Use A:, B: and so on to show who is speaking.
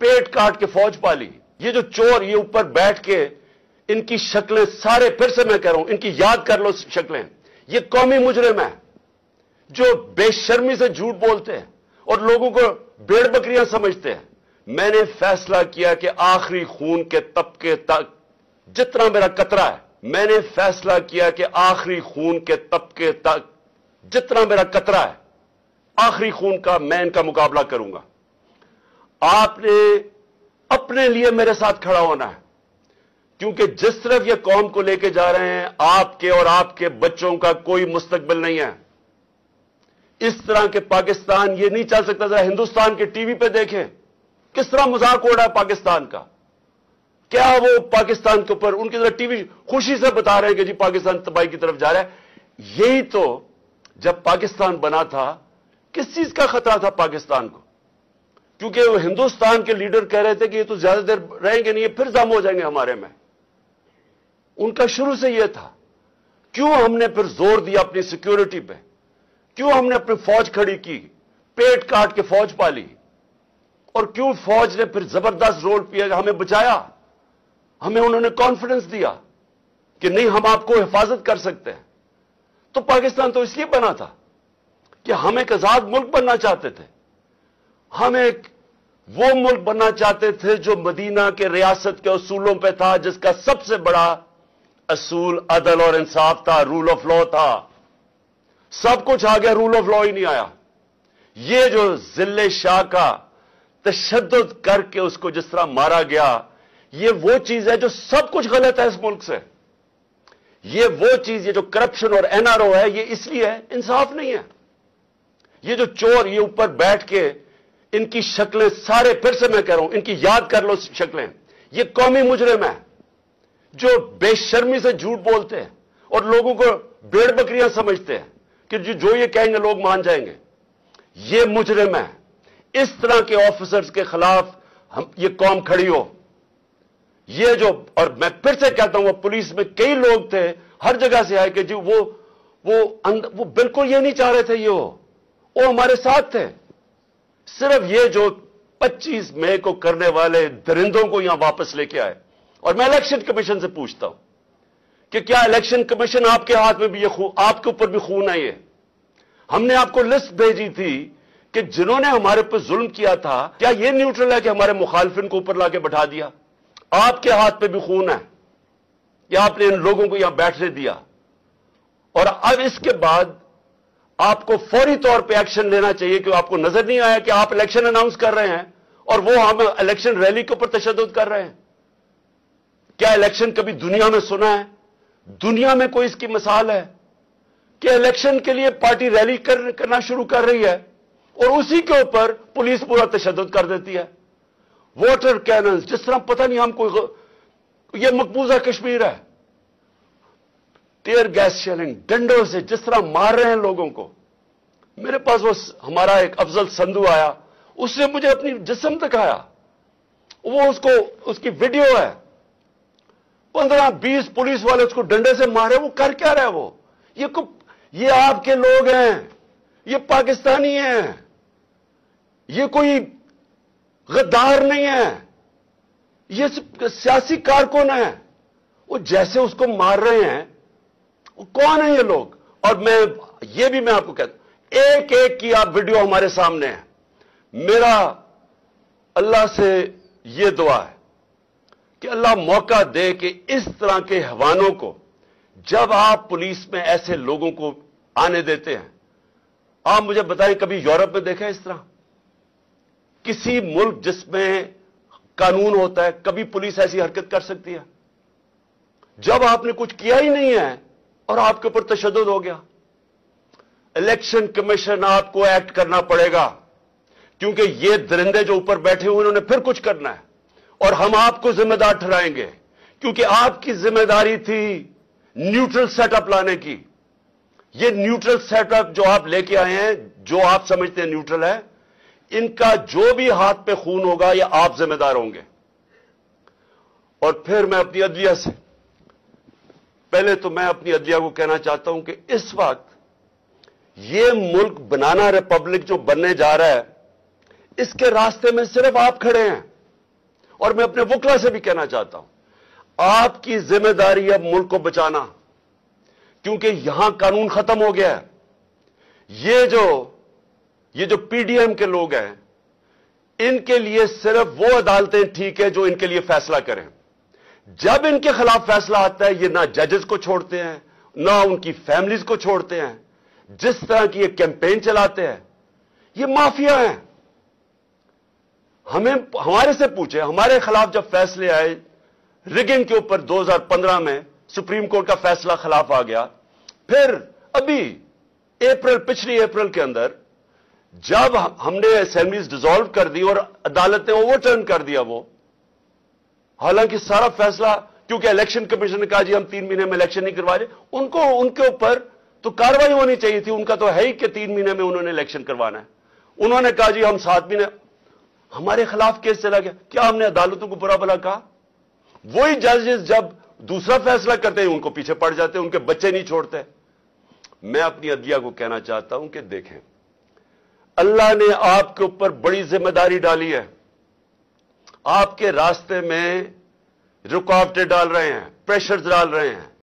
A: पेट काट के फौज पाली। ये जो चोर ये ऊपर बैठ के इनकी शक्लें सारे, फिर से मैं कह रहा हूं, इनकी याद कर लो शक्लें। ये कौमी मुजरिम है जो बेशर्मी से झूठ बोलते हैं और लोगों को भेड़ बकरियां समझते हैं। मैंने फैसला किया कि आखिरी खून के तबके तक जितना मेरा कतरा है, मैंने फैसला किया कि आखिरी खून के तबके तक जितना मेरा कतरा है, आखिरी खून का मैं इनका मुकाबला करूंगा। आपने अपने लिए मेरे साथ खड़ा होना है, क्योंकि जिस तरफ ये कौम को लेके जा रहे हैं, आपके और आपके बच्चों का कोई मुस्तकबिल नहीं है। इस तरह के पाकिस्तान ये नहीं चल सकता। जरा हिंदुस्तान के टीवी पे देखें किस तरह मजाक हो रहा है पाकिस्तान का। क्या वो पाकिस्तान के ऊपर उनकी तरह टीवी खुशी से बता रहे हैं कि जी पाकिस्तान तबाही की तरफ जा रहा है। यही तो जब पाकिस्तान बना था, किस चीज का खतरा था पाकिस्तान को? क्योंकि वो हिंदुस्तान के लीडर कह रहे थे कि ये तो ज्यादा देर रहेंगे नहीं, ये फिर जम हो जाएंगे हमारे में। उनका शुरू से यह था। क्यों हमने फिर जोर दिया अपनी सिक्योरिटी पे? क्यों हमने अपनी फौज खड़ी की, पेट काट के फौज पाली? और क्यों फौज ने फिर जबरदस्त रोल किया, हमें बचाया? हमें उन्होंने कॉन्फिडेंस दिया कि नहीं, हम आपको हिफाजत कर सकते हैं। तो पाकिस्तान तो इसलिए बना था कि हम एक आजाद मुल्क बनना चाहते थे। हम एक वो मुल्क बनना चाहते थे जो मदीना के रियासत के उसूलों पे था, जिसका सबसे बड़ा असूल अदल और इंसाफ था, रूल ऑफ लॉ था। सब कुछ आ गया, रूल ऑफ लॉ ही नहीं आया। ये जो जिले शाह का तशद्दुद करके उसको जिस तरह मारा गया, ये वो चीज है जो सब कुछ गलत है इस मुल्क से। ये वो चीज, ये जो करप्शन और एनआरओ है, ये इसलिए है, इंसाफ नहीं है। ये जो चोर ये ऊपर बैठ के इनकी शक्लें सारे, फिर से मैं कह रहा हूं, इनकी याद कर लो शक्लें। ये कौमी मुजरिम है जो बेशर्मी से झूठ बोलते हैं और लोगों को भेड़ बकरियां समझते हैं कि जो ये कहेंगे लोग मान जाएंगे। ये मुजरिम है। इस तरह के ऑफिसर्स के खिलाफ हम ये कौम खड़ी हो। ये जो, और मैं फिर से कहता हूं, वो पुलिस में कई लोग थे हर जगह से आए कि जी वो बिल्कुल ये नहीं चाह रहे थे, ये वो हमारे साथ थे। सिर्फ ये जो 25 मई को करने वाले दरिंदों को यहां वापस लेके आए। और मैं इलेक्शन कमीशन से पूछता हूं कि क्या इलेक्शन कमीशन आपके हाथ में भी ये खून, आपके ऊपर भी खून है? ये हमने आपको लिस्ट भेजी थी कि जिन्होंने हमारे पर जुल्म किया था, क्या ये न्यूट्रल है कि हमारे मुखालिफिन को ऊपर लाके बैठा दिया? आपके हाथ पे भी खून है कि आपने इन लोगों को यहां बैठने दिया। और अब इसके बाद आपको फौरी तौर पे एक्शन लेना चाहिए कि आपको नजर नहीं आया कि आप इलेक्शन अनाउंस कर रहे हैं और वो हम इलेक्शन रैली के ऊपर तशद्दुद कर रहे हैं। क्या इलेक्शन कभी दुनिया में सुना है? दुनिया में कोई इसकी मिसाल है कि इलेक्शन के लिए पार्टी रैली करना शुरू कर रही है और उसी के ऊपर पुलिस पूरा तशद्दुद कर देती है? वाटर कैनन, जिस तरह पता नहीं हमको, यह मकबूजा कश्मीर है। टीयर गैस शेलिंग, डंडों से जिस तरह मार रहे हैं लोगों को। मेरे पास वो हमारा एक अफजल संधू आया, उसने मुझे अपनी जिस्म दिखाया, वो उसकी वीडियो है। 15-20 पुलिस वाले उसको डंडे से मारे। वो कर क्या रहे? वो ये आपके लोग हैं, ये पाकिस्तानी हैं, ये कोई गद्दार नहीं है, ये सियासी कारकुन है। वो जैसे उसको मार रहे हैं, वो कौन है ये लोग? और मैं आपको कहता हूं, एक एक की आप वीडियो हमारे सामने है। मेरा अल्लाह से ये दुआ है कि अल्लाह मौका दे कि इस तरह के हवानों को, जब आप पुलिस में ऐसे लोगों को आने देते हैं, आप मुझे बताएं कभी यूरोप में देखा है इस तरह? किसी मुल्क जिसमें कानून होता है, कभी पुलिस ऐसी हरकत कर सकती है? जब आपने कुछ किया ही नहीं है और आपके ऊपर तशद्दुद हो गया। इलेक्शन कमीशन आपको एक्ट करना पड़ेगा, क्योंकि ये दरिंदे जो ऊपर बैठे हुए उन्होंने फिर कुछ करना है और हम आपको जिम्मेदार ठहराएंगे, क्योंकि आपकी जिम्मेदारी थी न्यूट्रल सेटअप लाने की। ये न्यूट्रल सेटअप जो आप लेके आए हैं, जो आप समझते हैं न्यूट्रल है, इनका जो भी हाथ पे खून होगा, ये आप जिम्मेदार होंगे। और फिर मैं अपनी अदलिया से, पहले तो मैं अपनी अदलिया को कहना चाहता हूं कि इस वक्त ये मुल्क बनाना रिपब्लिक जो बनने जा रहा है, इसके रास्ते में सिर्फ आप खड़े हैं। और मैं अपने वकला से भी कहना चाहता हूं, आपकी जिम्मेदारी अब मुल्क को बचाना, क्योंकि यहां कानून खत्म हो गया है। ये जो पीडीएम के लोग हैं, इनके लिए सिर्फ वो अदालतें ठीक है जो इनके लिए फैसला करें। जब इनके खिलाफ फैसला आता है, ये ना जजेस को छोड़ते हैं, ना उनकी फैमिलीज को छोड़ते हैं। जिस तरह की ये कैंपेन चलाते हैं, ये माफिया हैं। हमारे से पूछे, हमारे खिलाफ जब फैसले आए रिगिंग के ऊपर 2015 में सुप्रीम कोर्ट का फैसला खिलाफ आ गया, फिर अभी पिछली अप्रैल के अंदर जब हमने असेंबलीज डिसॉल्व कर दी और अदालत ने ओवरटर्न कर दिया वो, हालांकि सारा फैसला, क्योंकि इलेक्शन कमीशन ने कहा जी हम 3 महीने में इलेक्शन नहीं करवा रहे, उनके ऊपर तो कार्रवाई होनी चाहिए थी। उनका तो है ही कि 3 महीने में उन्होंने इलेक्शन करवाना है। उन्होंने कहा जी हम 7 महीने, हमारे खिलाफ केस चला गया। क्या हमने अदालतों को बुरा भला कहा? वही जजेस जब दूसरा फैसला करते हैं उनको पीछे पड़ जाते हैं, उनके बच्चे नहीं छोड़ते। मैं अपनी अदलिया को कहना चाहता हूं कि देखें, अल्लाह ने आपके ऊपर बड़ी जिम्मेदारी डाली है। आपके रास्ते में रुकावटें डाल रहे हैं, प्रेशर्स डाल रहे हैं,